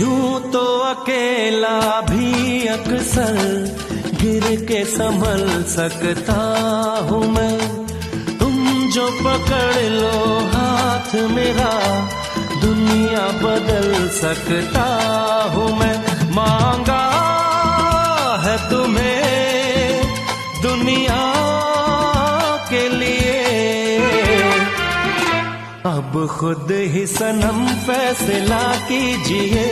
यूं तो अकेला भी अक्सर गिर के संभल सकता हूँ मैं, तुम जो पकड़ लो हाथ मेरा दुनिया बदल सकता हूँ मैं। मांगा है तुम्हें दुनिया के लिए, अब खुद ही सनम फैसला कीजिए।